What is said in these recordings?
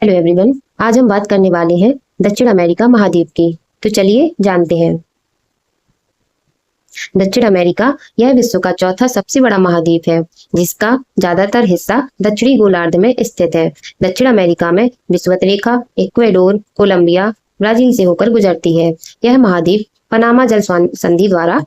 Hello everyone, आज हम बात करने वाले हैं दक्षिण अमेरिका महाद्वीप की। तो चलिए जानते हैं। दक्षिण अमेरिका यह विश्व का चौथा सबसे बड़ा महाद्वीप है, जिसका ज्यादातर हिस्सा दक्षिणी गोलार्ध में स्थित है। दक्षिण अमेरिका में विषुवत रेखा इक्वेडोर, कोलंबिया, ब्राजील से होकर गुजरती है। यह महाद्वीप पनामा जल संधि द्वारा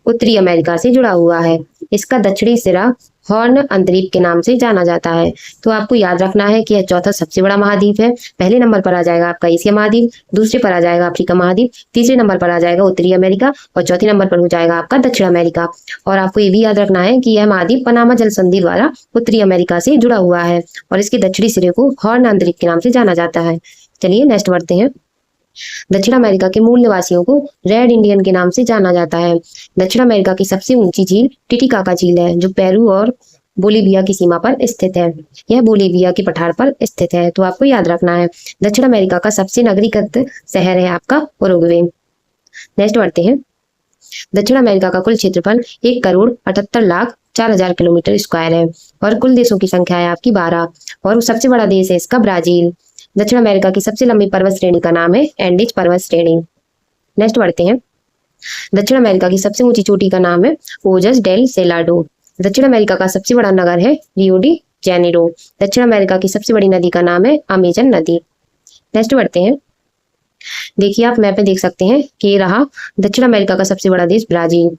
उत्तरी अमेरिका से जुड़ा हुआ है। इसका दक्षिणी सिरा हॉर्न अंतरीप के नाम से जाना जाता है। तो आपको याद रखना है कि यह चौथा सबसे बड़ा महाद्वीप है। पहले नंबर पर आ जाएगा आपका एशिया महाद्वीप, दूसरे पर आ जाएगा अफ्रीका महाद्वीप, तीसरे नंबर पर आ जाएगा उत्तरी अमेरिका और चौथे नंबर पर हो जाएगा आपका दक्षिण अमेरिका। और आपको ये भी याद रखना है कि यह महाद्वीप पनामा जल संधि द्वारा उत्तरी अमेरिका से जुड़ा हुआ है और इसके दक्षिणी सिरे को हॉर्न अंतरीप के नाम से जाना जाता है। चलिए नेक्स्ट बढ़ते हैं। दक्षिण अमेरिका के मूल निवासियों को रेड इंडियन के नाम से जाना जाता है। दक्षिण अमेरिका की सबसे ऊंची झील टिटिकाका झील है, जो पेरू और बोलीविया की सीमा पर स्थित है। यह बोलीविया के पठार पर स्थित है। तो आपको याद रखना है। दक्षिण अमेरिका का सबसे नगरीकृत शहर है आपका उरुग्वे। नेक्स्ट बढ़ते हैं। दक्षिण अमेरिका का कुल क्षेत्रफल 1,78,04,000 किलोमीटर स्क्वायर है और कुल देशों की संख्या है आपकी 12 और सबसे बड़ा देश है इसका ब्राजील। दक्षिण अमेरिका की सबसे लंबी पर्वत श्रेणी का नाम है एंडीज पर्वत श्रेणी। नेक्स्ट बढ़ते हैं। दक्षिण अमेरिका की सबसे ऊंची चोटी का नाम है ओजस डेल सेलाडो। दक्षिण अमेरिका का सबसे बड़ा नगर है रियो डी जेनेरो। दक्षिण अमेरिका की सबसे बड़ी नदी का नाम है अमेजन नदी। नेक्स्ट बढ़ते हैं। देखिए आप मैप में देख सकते हैं कि ये रहा दक्षिण अमेरिका का सबसे बड़ा देश ब्राजील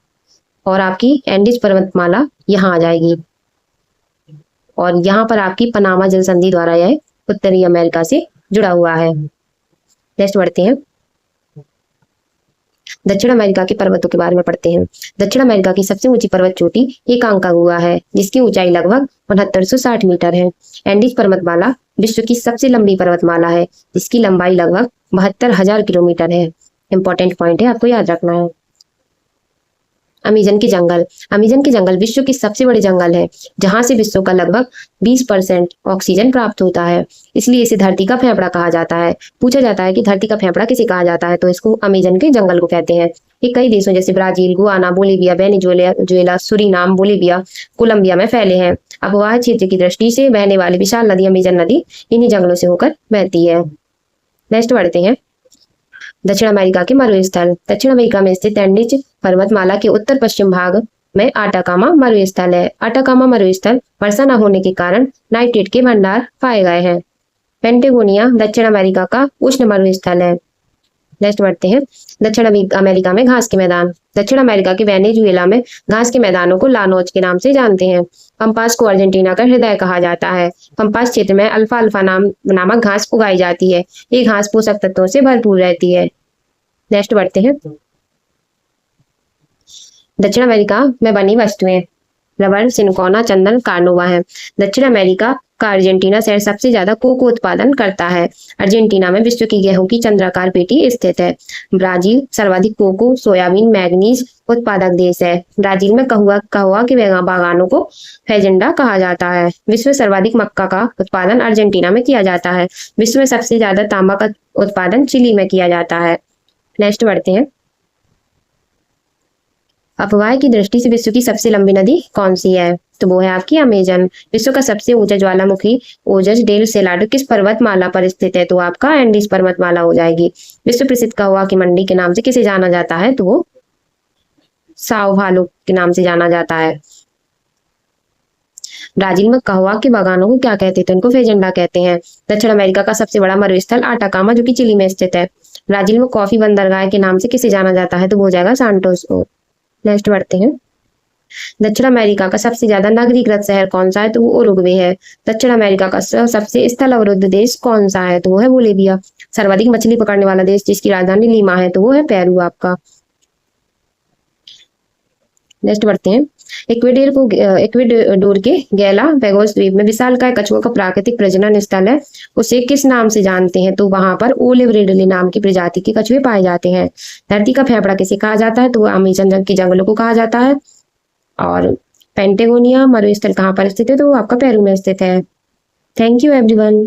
और आपकी एंडीज पर्वतमाला यहाँ आ जाएगी और यहाँ पर आपकी पनामा जल संधि द्वारा यह उत्तरी अमेरिका से जुड़ा हुआ है। नेक्स्ट बढ़ते हैं। दक्षिण अमेरिका के पर्वतों के बारे में पढ़ते हैं। दक्षिण अमेरिका की सबसे ऊंची पर्वत चोटी एकांकागुआ है, जिसकी ऊंचाई लगभग 6960 मीटर है। एंडीज पर्वतमाला विश्व की सबसे लंबी पर्वतमाला है, जिसकी लंबाई लगभग 72,000 किलोमीटर है। इंपॉर्टेंट पॉइंट है, आपको याद रखना है। अमेजन के जंगल। अमेजन के जंगल विश्व के सबसे बड़े जंगल है, जहां से विश्व का लगभग 20% ऑक्सीजन प्राप्त होता है। इसलिए इसे धरती का फेफड़ा कहा जाता है। पूछा जाता है कि धरती का फेफड़ा किसे कहा जाता है, तो इसको अमेजन के जंगल को कहते हैं। ये कई देशों जैसे Brazil, Guyana, Bolivia, Venezuela, Suriname, Bolivia, Colombia में फैले हैं। अपवाह क्षेत्र की दृष्टि से बहने वाली विशाल नदी अमेजन नदी इन्हीं जंगलों से होकर बहती है। नेक्स्ट बढ़ते हैं। दक्षिण अमेरिका के मरुस्थल। दक्षिण अमेरिका में स्थित एंडीज पर्वतमाला के उत्तर पश्चिम भाग में आटाकामा मरुस्थल है। आटाकामा मरुस्थल वर्षा न होने के कारण नाइट्रेट के भंडार पाए गए हैं। पेंटेगोनिया दक्षिण अमेरिका का उष्ण मरुस्थल है। नेक्स्ट बढ़ते हैं। दक्षिण अमेरिका में घास के मैदान। दक्षिण अमेरिका के वेनेजुएला में घास के मैदानों को लानोज के नाम से जानते हैं। पंपास को अर्जेंटीना का हृदय कहा जाता है। पंपास क्षेत्र में अल्फा अल्फा नामक घास उगाई जाती है। ये घास पोषक तत्वों से भरपूर रहती है। नेक्स्ट बढ़ते हैं। दक्षिण अमेरिका में बनी वस्तुएं रबर, सिनकोना, चंदन, कार्नोवा है। दक्षिण अमेरिका का अर्जेंटीना शहर सबसे ज्यादा कोको उत्पादन करता है। अर्जेंटीना में विश्व की गेहूं की चंद्राकार पेटी स्थित है। ब्राजील सर्वाधिक कोको, सोयाबीन, मैग्नीज उत्पादक देश है। ब्राजील में कहवा के बागानों को फेजेंडा कहा जाता है। विश्व में सर्वाधिक मक्का का उत्पादन अर्जेंटीना में किया जाता है। विश्व में सबसे ज्यादा तांबा का उत्पादन चिली में किया जाता है। नेक्स्ट बढ़ते हैं। अपवाह की दृष्टि से विश्व की सबसे लंबी नदी कौन सी है, तो वो है आपकी अमेजन। विश्व का सबसे ऊंचा ज्वालामुखी ओजस डेल सेलाडो किस पर्वतमाला पर स्थित है, तो आपका एंडीज पर्वतमाला हो जाएगी। विश्व प्रसिद्ध कहवा की मंडी के नाम से किसे जाना जाता है, तो वो साओ पाउलो के नाम से जाना जाता है। ब्राजील में कहवा के बागानों को क्या कहते थे, उनको फेजेंडा कहते हैं। दक्षिण अमेरिका का सबसे बड़ा मरुस्थल आटाकामा, जो कि चिली में स्थित है। ब्राजील में कॉफी बंदरगाह के नाम से किसे जाना जाता है, तो वो हो जाएगा सांटोस को। नेक्स्ट बढ़ते हैं। दक्षिण अमेरिका का सबसे ज्यादा नगरीकृत शहर कौन सा है, तो वो उरुग्वे है। दक्षिण अमेरिका का सबसे स्थल अवरुद्ध देश कौन सा है, तो वो है बोलीविया। सर्वाधिक मछली पकड़ने वाला देश जिसकी राजधानी लीमा है, तो वो है पेरू आपका। नेक्स्ट बढ़ते हैं। इक्वेडोर के गैला पेगोस द्वीप में विशालकाय कछुओं का प्राकृतिक प्रजनन स्थल है। उसे किस नाम से जानते हैं, तो वहां पर ओलिव रिडले नाम की प्रजाति के कछुए पाए जाते हैं। धरती का फेफड़ा किसे कहा जाता है, तो अमेजन के जंगलों को कहा जाता है। और पेंटेगोनिया मरुस्थल कहाँ पर स्थित है, तो वो आपका पेरू में स्थित है। Thank you everyone.